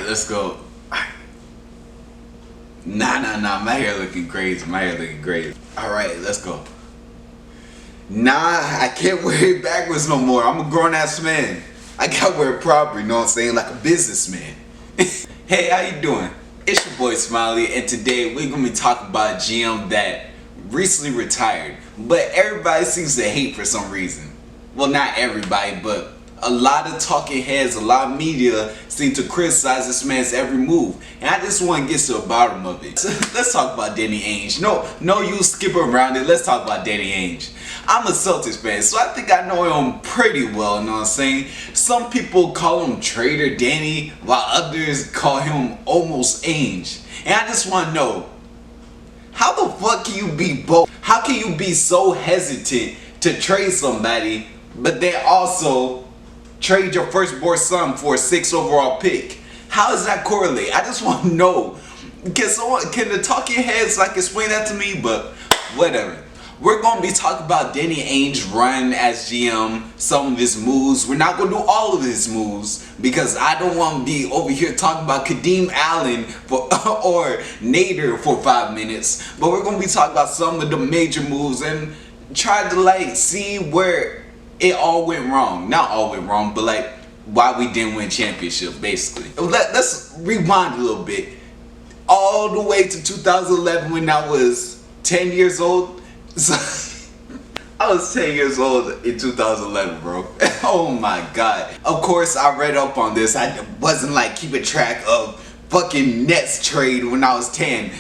Alright, let's go. Nah. My hair looking crazy. Alright, let's go. Nah, I can't wear it backwards no more. I'm a grown ass man. I gotta wear it proper, you know what I'm saying? Like a businessman. Hey, how you doing? It's your boy Smiley, and today we're gonna be talking about a GM that recently retired, but everybody seems to hate for some reason. Well, not everybody, but a lot of talking heads, a lot of media seem to criticize this man's every move, and I just want to get to the bottom of it. So let's talk about Danny Ainge. No use skipping around it. Let's talk about Danny Ainge. I'm a Celtics fan, so I think I know him pretty well, you know what I'm saying? Some people call him Trader Danny, while others call him almost Ainge. And I just want to know, how the fuck can you be both? How can you be so hesitant to trade somebody, but then also trade your firstborn son for a 6th overall pick? How does that correlate? I just want to know. Can the talking heads like explain that to me? But whatever. We're going to be talking about Danny Ainge's run as GM, some of his moves. We're not going to do all of his moves because I don't want to be over here talking about Kadeem Allen or Nader for 5 minutes. But we're going to be talking about some of the major moves and try to see where it all went wrong. Not all went wrong, but why we didn't win championships, basically. Let's rewind a little bit. All the way to 2011 when I was 10 years old. So, I was 10 years old in 2011, bro. Oh my god. Of course, I read up on this. I wasn't keeping track of fucking Nets trade when I was 10.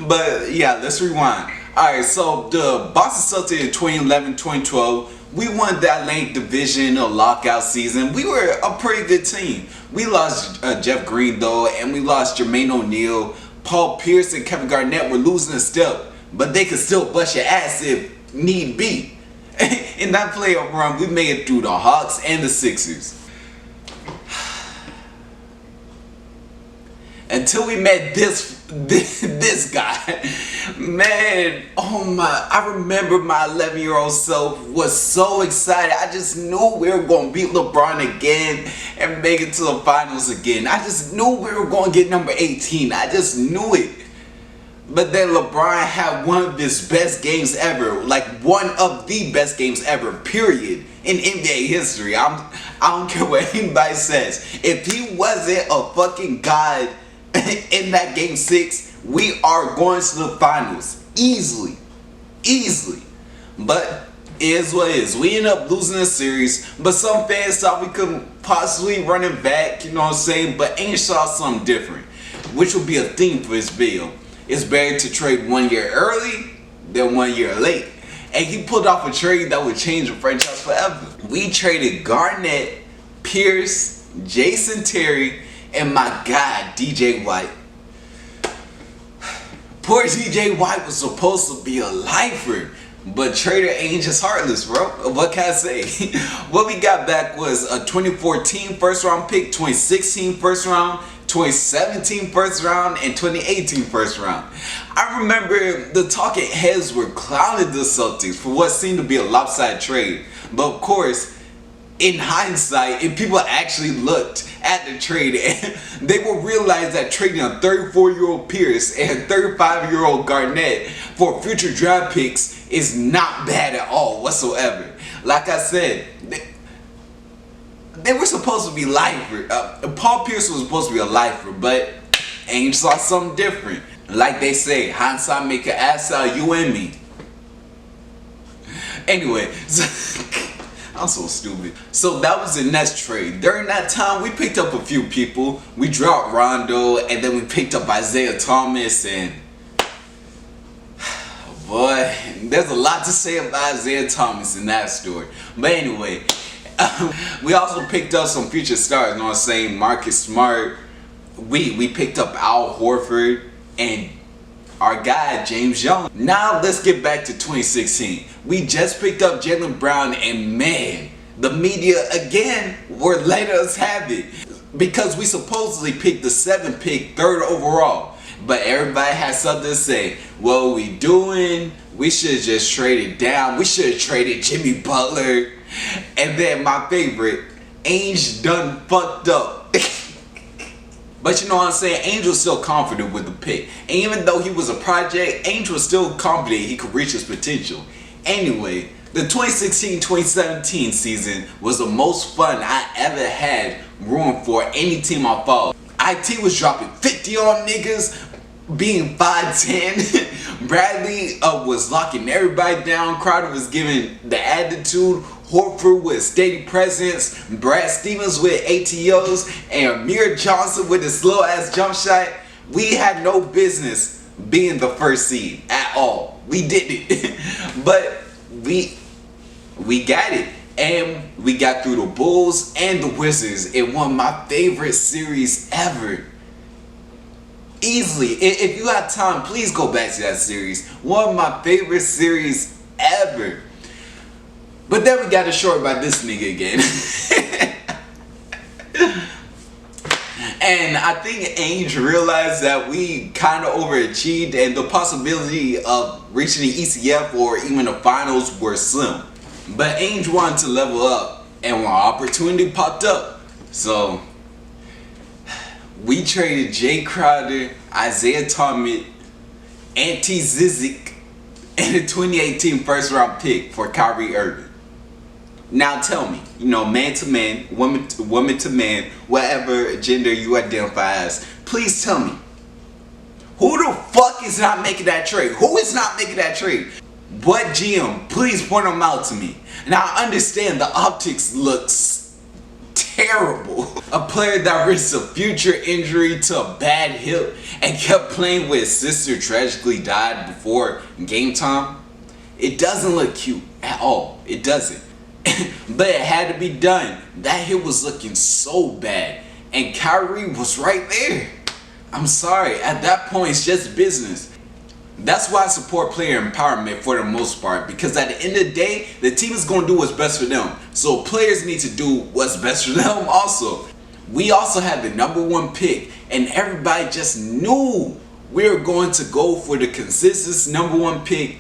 But yeah, let's rewind. Alright, so the Boston Celtics in 2011-2012, we won that Atlantic Division, a lockout season. We were a pretty good team. We lost Jeff Green though, and we lost Jermaine O'Neal. Paul Pierce and Kevin Garnett were losing a step, but they could still bust your ass if need be. In that playoff run, we made it through the Hawks and the Sixers. Until we met this guy. Man, oh my, I remember my 11-year-old self was so excited. I just knew we were going to beat LeBron again and make it to the finals again. I just knew we were going to get number 18. I just knew it. But then LeBron had one of his best games ever, one of the best games ever, period, in NBA history. I don't care what anybody says. If he wasn't a fucking god in that game 6, we are going to the finals easily. But it is what it is. We end up losing the series, but some fans thought we could possibly run it back, you know what I'm saying? But Ainge saw something different, which will be a theme for this video. It's better to trade 1 year early than 1 year late. And he pulled off a trade that would change the franchise forever. We traded Garnett, Pierce, Jason Terry, and my god, DJ White. Poor DJ White was supposed to be a lifer, but Trader Ainge is heartless, bro. What can I say? What we got back was a 2014 first round pick, 2016 first round, 2017 first round, and 2018 first round. I remember the talking heads were clowning the Celtics for what seemed to be a lopsided trade. But of course, in hindsight, if people actually looked at the trade, they will realize that trading a 34-year-old Pierce and a 35-year-old Garnett for future draft picks is not bad at all whatsoever. Like I said, they were supposed to be lifer. Paul Pierce was supposed to be a lifer, but Ainge saw something different. Like they say, hindsight make an ass out of you and me. Anyway, I'm so stupid. So that was the Nets trade. During that time, we picked up a few people. We dropped Rondo, and then we picked up Isaiah Thomas, and boy, there's a lot to say about Isaiah Thomas in that story. But anyway, we also picked up some future stars, you know what I'm saying? Marcus Smart. We picked up Al Horford and our guy James Young. Now let's get back to 2016. We just picked up Jaylen Brown, and man, the media again were letting us have it because we supposedly picked the 7th pick, 3rd overall. But everybody has something to say. What are we doing? We should have just traded down. We should have traded Jimmy Butler. And then my favorite, Ainge done fucked up. But you know what I'm saying? Ainge was still confident with the pick. And even though he was a project, Ainge was still confident he could reach his potential. Anyway, the 2016-2017 season was the most fun I ever had rooting for any team I followed. IT was dropping 50 on niggas, being 5'10". Bradley was locking everybody down. Crowder was giving the attitude. Horford with steady presence. Brad Stevens with ATOs. And Amir Johnson with his slow ass jump shot. We had no business being the first seed at all. We did it. But we got it. And we got through the Bulls and the Wizards in one of my favorite series ever. Easily. If you have time, please go back to that series. One of my favorite series ever. But then we got assured by this nigga again. And I think Ainge realized that we kind of overachieved and the possibility of reaching the ECF or even the finals were slim. But Ainge wanted to level up and when opportunity popped up. So we traded Jay Crowder, Isaiah Thomas, Ante Zizic, and a 2018 first round pick for Kyrie Irving. Now tell me, man to man, woman to man, whatever gender you identify as, please tell me, who the fuck is not making that trade? Who is not making that trade? What GM? Please point them out to me. Now I understand the optics looks terrible. A player that risked a future injury to a bad hip and kept playing with his sister tragically died before game time. It doesn't look cute at all. It doesn't. But it had to be done. That hit was looking so bad. And Kyrie was right there. I'm sorry. At that point, it's just business. That's why I support player empowerment for the most part. Because at the end of the day, the team is going to do what's best for them. So players need to do what's best for them also. We also had the #1 pick. And everybody just knew we were going to go for the consensus #1 pick,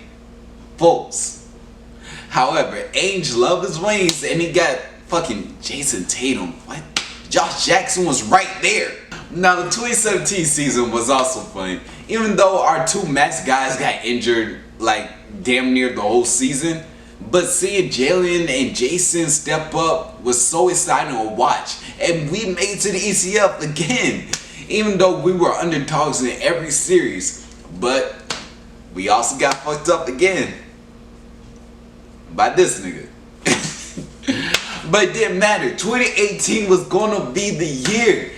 folks. However, Ainge loved his wings and he got fucking Jason Tatum. What? Josh Jackson was right there. Now the 2017 season was also fun. Even though our two max guys got injured like damn near the whole season. But seeing Jalen and Jason step up was so exciting to watch. And we made it to the ECF again. Even though we were underdogs in every series. But we also got fucked up again. By this nigga. But it didn't matter. 2018 was gonna be the year.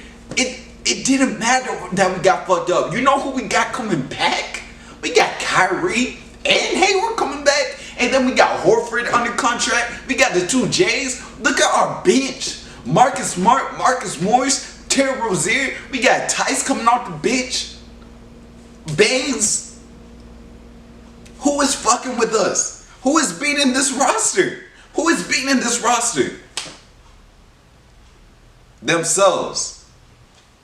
It didn't matter that we got fucked up. You know who we got coming back? We got Kyrie and Hayward coming back. And then we got Horford under contract. We got the 2 J's. Look at our bench. Marcus Smart, Marcus Morris, Terry Rozier. We got Tice coming off the bench. Bangs. Who is fucking with us? Who is beating this roster? Who is beating this roster? Themselves.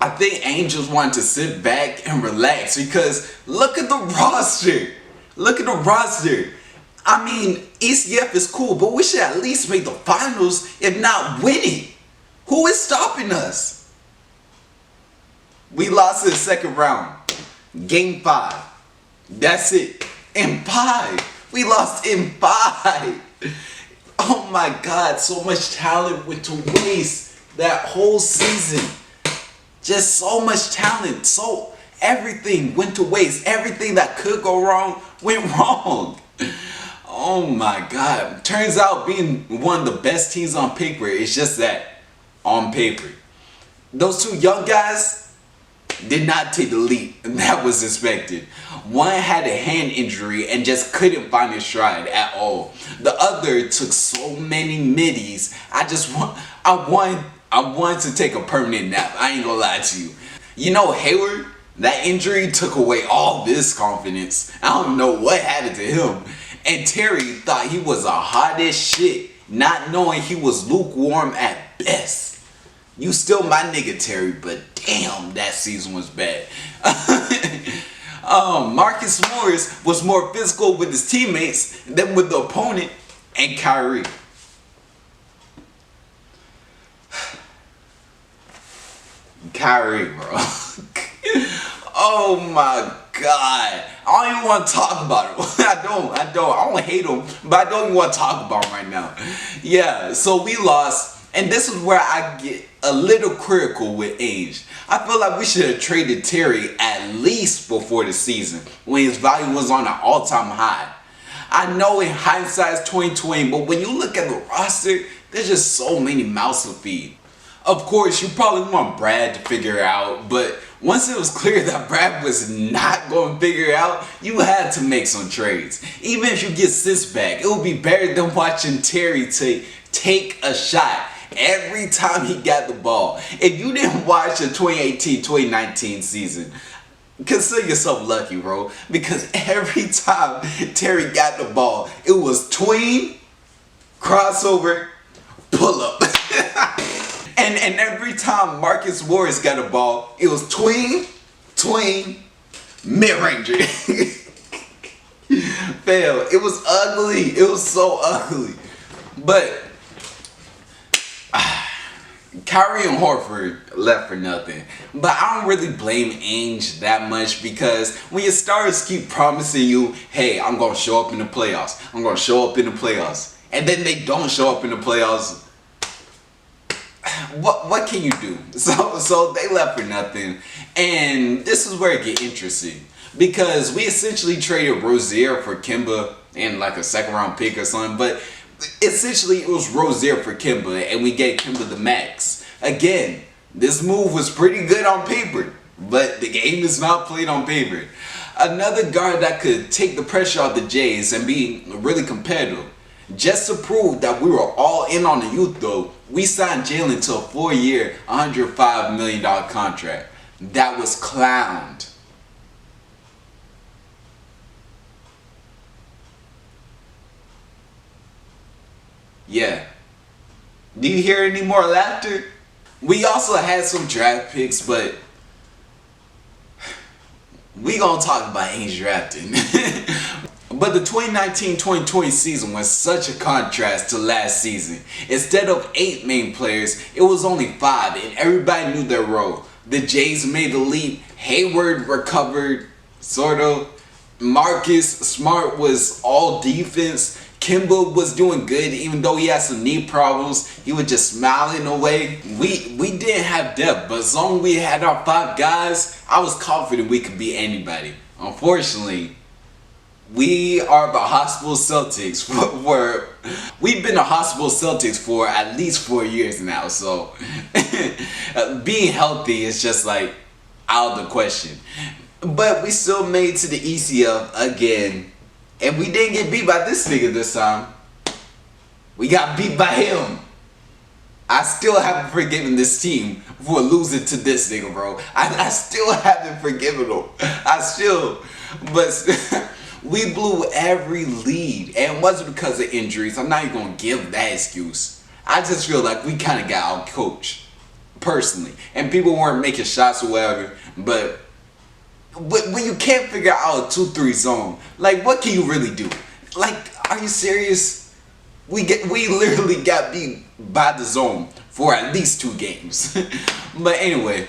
I think Angels wanted to sit back and relax because look at the roster. Look at the roster. I mean, ECF is cool, but we should at least make the finals, if not win it. Who is stopping us? We lost in the second round. Game 5. That's it. In 5. We lost in 5. Oh my God, so much talent went to waste that whole season. Just so much talent. So everything went to waste. Everything that could go wrong went wrong. Oh my God. Turns out being one of the best teams on paper is just that. On paper. Those 2 young guys did not take the leap that was expected. One had a hand injury and just couldn't find his stride at all. The other took so many middies. I wanted to take a permanent nap. I ain't gonna lie to you. You know Hayward, that injury took away all this confidence. I don't know what happened to him. And Terry thought he was a hot as shit, not knowing he was lukewarm at best. You still my nigga Terry, but damn, that season was bad. Marcus Morris was more physical with his teammates than with the opponent and Kyrie. Kyrie, bro. Oh my God. I don't even want to talk about him. I don't hate him, but I don't even want to talk about him right now. Yeah, so we lost, and this is where I get a little critical with Ainge. I feel like we should have traded Terry at least before the season, when his value was on an all-time high. I know in hindsight it's 2020, but when you look at the roster, there's just so many mouths to feed. Of course, you probably want Brad to figure it out, but once it was clear that Brad was not going to figure it out, you had to make some trades. Even if you get Sis back, it would be better than watching Terry take a shot every time he got the ball. If you didn't watch the 2018-2019 season, consider yourself lucky, bro, because every time Terry got the ball, it was tween, crossover, pull up. And every time Marcus Morris got a ball, it was tween, mid-ranger. Fail. It was ugly. It was so ugly. But Kyrie and Horford left for nothing. But I don't really blame Ainge that much, because when your stars keep promising you, hey, I'm going to show up in the playoffs. I'm going to show up in the playoffs. And then they don't show up in the playoffs. What can you do? So they left for nothing. And this is where it get interesting, because we essentially traded Rozier for Kemba and like a second round pick or something, but essentially it was Rozier for Kemba, and we gave Kemba the max. Again, this move was pretty good on paper, but the game is not played on paper. Another guard that could take the pressure off the Jays and be really competitive. Just to prove that we were all in on the youth though, we signed Jalen to a 4-year, $105 million contract. That was clowned. Yeah. Do you hear any more laughter? We also had some draft picks, but we gonna talk about Ainge drafting. But the 2019-2020 season was such a contrast to last season. Instead of 8 main players, it was only 5, and everybody knew their role. The Jays made the leap. Hayward recovered, sort of. Marcus Smart was all defense. Kemba was doing good, even though he had some knee problems. He was just smiling away. We didn't have depth, but as long as we had our 5 guys, I was confident we could beat anybody. Unfortunately, we are the hospital Celtics we've been the hospital Celtics for at least 4 years now, so being healthy is just like out of the question. But we still made to the ECF again, and we didn't get beat by this nigga this time. We got beat by him. I still haven't forgiven this team for losing to this nigga, bro. I still haven't forgiven him. But we blew every lead, and it wasn't because of injuries. I'm not even going to give that excuse. I just feel like we kind of got out-coached, personally. And people weren't making shots or whatever, but when you can't figure out a 2-3 zone, like, what can you really do? Like, are you serious? We literally got beat by the zone for at least 2 games. But anyway,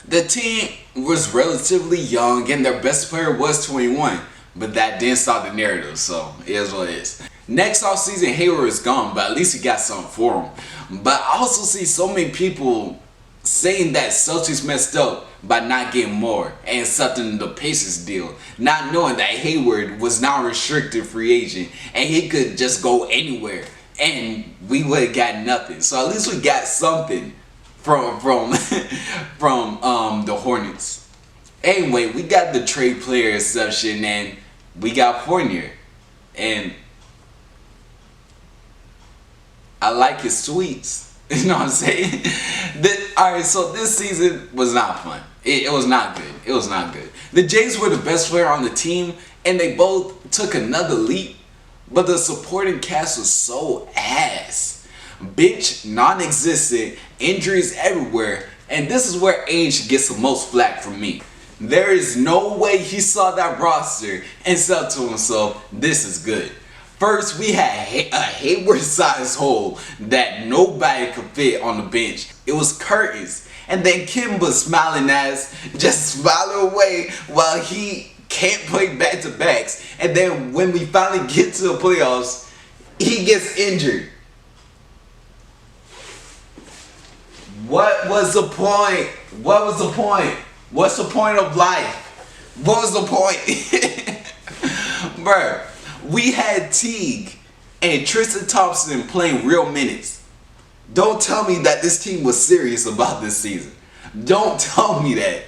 the team was relatively young, and their best player was 21, but that didn't stop the narrative, so it is what it is. Next offseason, Hayward is gone, but at least he got something for him. But I also see so many people saying that Celtics messed up by not getting more and accepting the Pacers deal, not knowing that Hayward was now a restricted free agent and he could just go anywhere, and we would have got nothing. So at least we got something from the Hornets. Anyway, we got the trade player exception, and we got Fournier, and I like his tweets. You know what I'm saying? Alright, so this season was not fun. It was not good. It was not good. The Jays were the best player on the team, and they both took another leap, but the supporting cast was so ass. Bench non-existent, injuries everywhere, and this is where Ainge gets the most flack from me. There is no way he saw that roster and said to himself, this is good. First, we had a Hayward-sized hole that nobody could fit on the bench. It was curtains. And then Kimba smiling ass, just smiling away while he can't play back-to-backs. And then when we finally get to the playoffs, he gets injured. What was the point? What was the point? What's the point of life? What was the point? Bruh, we had Teague and Tristan Thompson playing real minutes. Don't tell me that this team was serious about this season. Don't tell me that.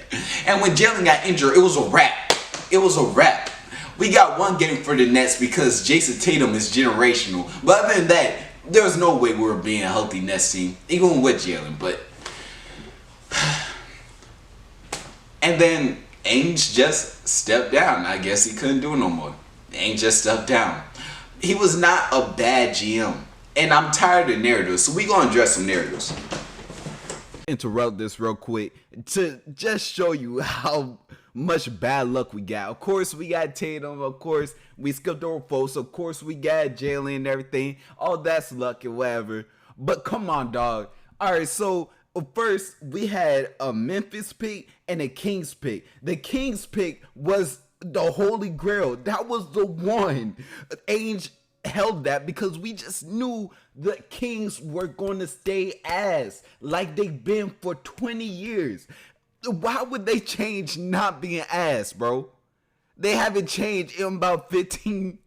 And when Jalen got injured, it was a wrap. It was a wrap. We got one game for the Nets because Jason Tatum is generational. But other than that, there's no way we were being a healthy Nets team, even with Jalen. But and then Ainge just stepped down. I guess he couldn't do no more. Ainge just stepped down. He was not a bad GM. And I'm tired of narratives, so we gonna address some narratives. Interrupt this real quick to just show you how much bad luck we got. Of course, we got Tatum. Of course, we skipped over folks. Of course, we got Jalen and everything. All that's luck and whatever. But come on, dog. All right, so first, we had a Memphis pick and a Kings pick. The Kings pick was the holy grail. That was the one. Ainge held that because we just knew the Kings were going to stay ass like they've been for 20 years. Why would they change not being ass, bro? They haven't changed in about 15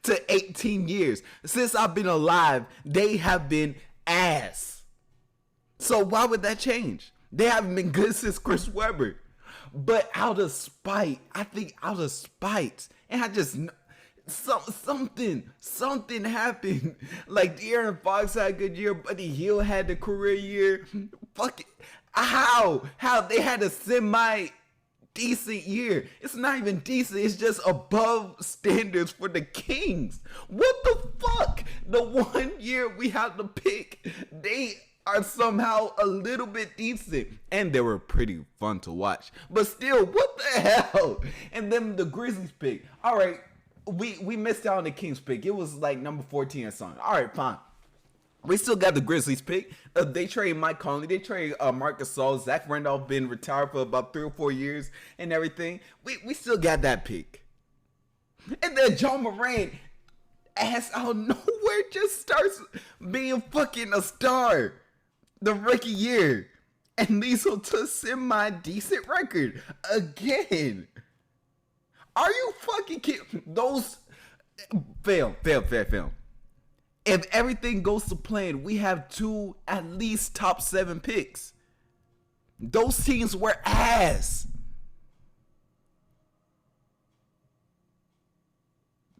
to 18 years. Since I've been alive, they have been ass. So why would that change? They haven't been good since Chris Webber. But out of spite, I think out of spite, and I just something happened. Like De'Aaron Fox had a good year, Buddy Hield had the career year. Fuck it. How they had a semi-decent year. It's not even decent. It's just above standards for the Kings. What the fuck? The 1 year we had to pick, they are somehow a little bit decent. And they were pretty fun to watch. But still, what the hell? And then the Grizzlies pick. All right, we missed out on the Kings pick. It was like number 14 or something. All right, fine. We still got the Grizzlies pick. They traded Mike Conley. They traded Marc Gasol. Zach Randolph been retired for about 3 or 4 years and everything. We still got that pick. And then John Morant, ass out of nowhere, just starts being fucking a star the rookie year. And leads to a semi-decent record again. Are you fucking kidding? Those fail. If everything goes to plan, we have 2 at least top 7 picks. Those teams were ass.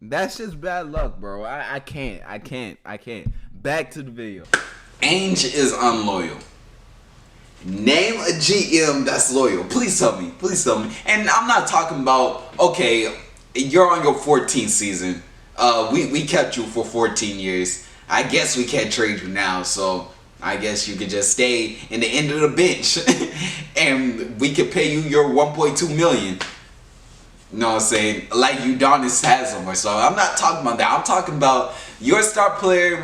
That's just bad luck, bro. I can't. Back to the video. Ainge is unloyal. Name a GM that's loyal. Please tell me. And I'm not talking about, okay, you're on your 14th season. We kept you for 14 years. I guess we can't trade you now, so I guess you could just stay in the end of the bench. And we could pay you your $1.2 million. You know what I'm saying? Like Udonis Haslam or so. I'm not talking about that. I'm talking about your star player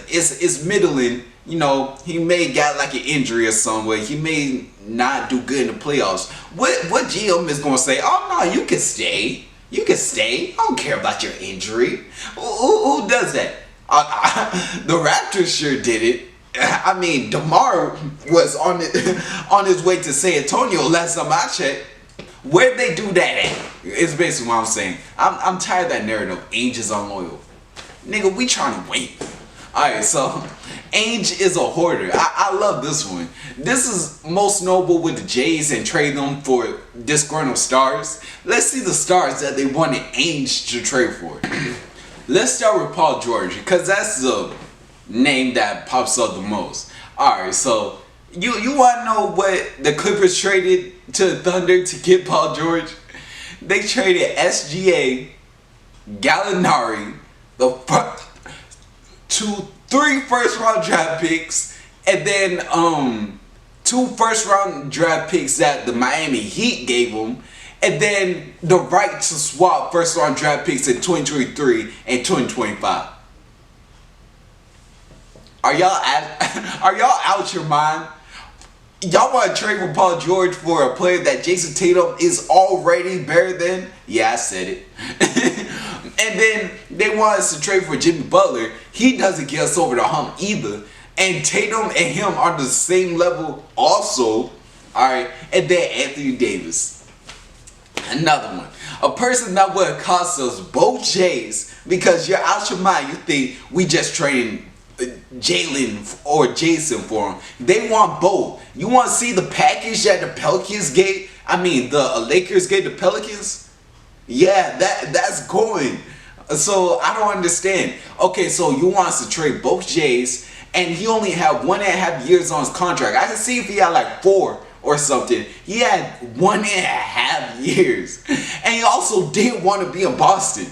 is middling. You know, he may got like an injury or somewhere. He may not do good in the playoffs. What GM is going to say, oh no, you can stay. You can stay. I don't care about your injury. Who does that? The Raptors sure did it. I mean, DeMar was on his way to San Antonio last time I checked. Where'd they do that at? It's basically what I'm saying. I'm tired of that narrative. Ainge is unloyal. Nigga, we trying to win. Alright, so Ainge is a hoarder. I love this one. This is most noble with the Jays and trade them for disgruntled stars. Let's see the stars that they wanted Ainge to trade for. Let's start with Paul George, because that's the name that pops up the most. Alright, so you want to know what the Clippers traded to the Thunder to get Paul George? They traded SGA, Gallinari, three first-round draft picks, and then 2 first-round draft picks that the Miami Heat gave them, and then the right to swap first round draft picks in 2023 and 2025. Are y'all out your mind? Y'all want to trade for Paul George for a player that Jason Tatum is already better than? Yeah, I said it. And then they want us to trade for Jimmy Butler. He doesn't get us over the hump either. And Tatum and him are the same level also. Alright. And then Anthony Davis. Another one. A person that would have cost us both Jays because you're out your mind. You think we just traded Jalen or Jason for him. They want both. You want to see the package that the Pelicans gave? I mean, the Lakers gave the Pelicans? Yeah, that's going. So I don't understand. Okay, so you want us to trade both Jays, and he only had 1.5 years on his contract. I can see if he had like 4 or something. He had 1.5 years, and he also didn't want to be in Boston.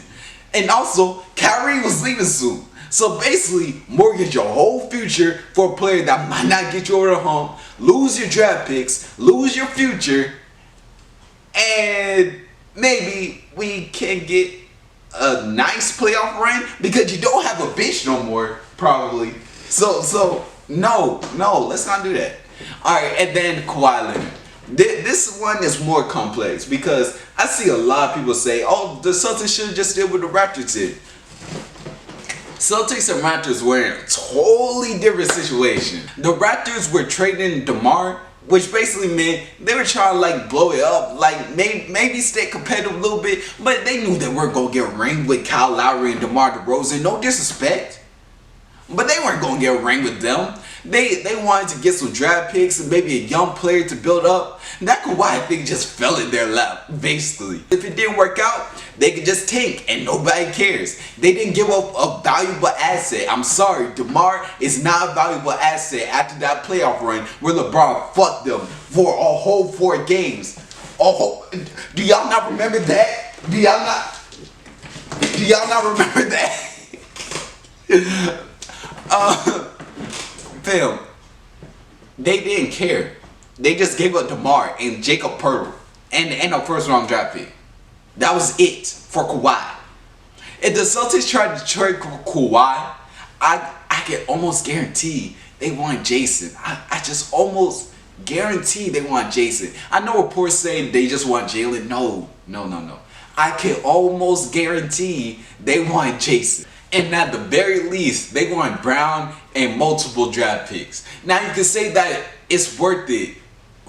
And also, Kyrie was leaving soon. So basically, mortgage your whole future for a player that might not get you over the hump, lose your draft picks, lose your future, and maybe we can get a nice playoff run because you don't have a bench no more, probably. So no, let's not do that. All right, and then Kawhi Leonard. This one is more complex because I see a lot of people say, "Oh, the Celtics should have just did what the Raptors did." Celtics and Raptors were in a totally different situation. The Raptors were trading DeMar, which basically meant they were trying to like blow it up, like maybe stay competitive a little bit, but they knew they weren't gonna get a ring with Kyle Lowry and DeMar DeRozan. No disrespect, but they weren't gonna get a ring with them. They wanted to get some draft picks and maybe a young player to build up. That Kawhi thing just fell in their lap, basically. If it didn't work out, they could just tank and nobody cares. They didn't give up a valuable asset. I'm sorry, DeMar is not a valuable asset after that playoff run where LeBron fucked them for a whole 4 games. Oh, do y'all not remember that? Do y'all not remember that? Phil, they didn't care. They just gave up DeMar and Jacob Poeltl and a first round draft pick. That was it for Kawhi. If the Celtics tried to trade Kawhi, I can almost guarantee they want Jason. I just almost guarantee they want Jason. I know reports say they just want Jalen. No. I can almost guarantee they want Jason. And at the very least, they want Brown and multiple draft picks. Now you can say that it's worth it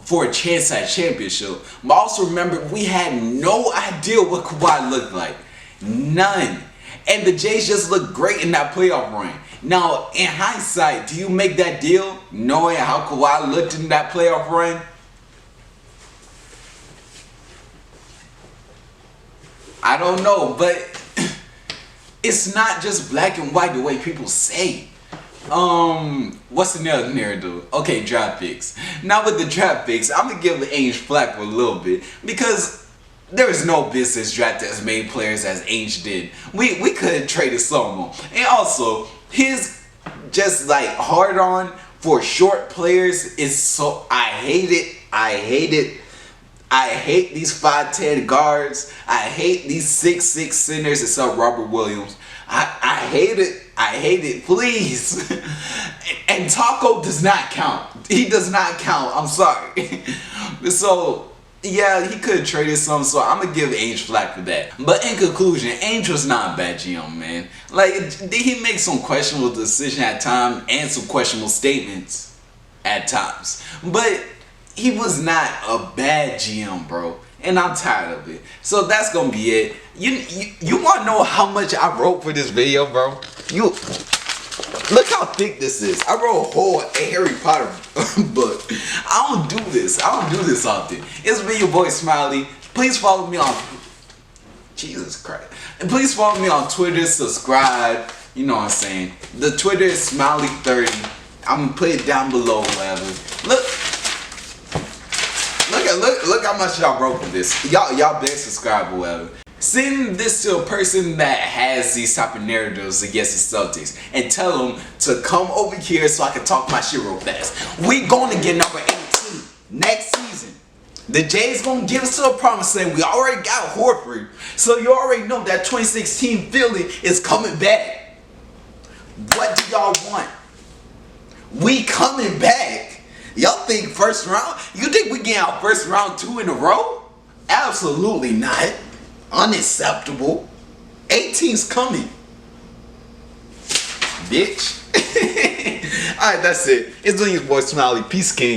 for a chance at a championship. But also remember, we had no idea what Kawhi looked like. None. And the Jays just looked great in that playoff run. Now, in hindsight, do you make that deal knowing how Kawhi looked in that playoff run? I don't know, but it's not just black and white the way people say. What's the other narrative? Okay, draft picks. Now with the draft picks, I'm gonna give Ainge flack for a little bit because there is no business drafting as many players as Ainge did. We could have traded some of them. And also, his just like hard on for short players is so I hate it. I hate these 5'10 guards. I hate these 6'6 centers except Robert Williams. I hate it. I hate it. Please. And Taco does not count. He does not count. I'm sorry. So, yeah, he could have traded some, so I'm going to give Ainge flack for that. But in conclusion, Ainge was not a bad GM, man. Like, did he make some questionable decisions at times and some questionable statements at times? But he was not a bad GM, bro. And I'm tired of it. So that's gonna be it. You wanna know how much I wrote for this video, bro? You look how thick this is. I wrote a whole Harry Potter book. I don't do this often. It's been your boy Smiley. Please follow me on Jesus Christ. And please follow me on Twitter, subscribe. You know what I'm saying. The Twitter is Smiley30. I'm gonna put it down below, whatever. Look how much y'all wrote for this. Y'all better subscribe or whatever. Send this to a person that has these type of narratives against the Celtics and tell them to come over here so I can talk my shit real fast. We gonna get number 18 next season. The Jays gonna give us to the promised land. We already got Horford. So you already know that 2016 Philly is coming back. What do y'all want? We coming back. Y'all think first round? You think we get our first round 2 in a row? Absolutely not. Unacceptable. 18's coming. Bitch. Alright, that's it. It's doing your boy Smiley. Peace, King.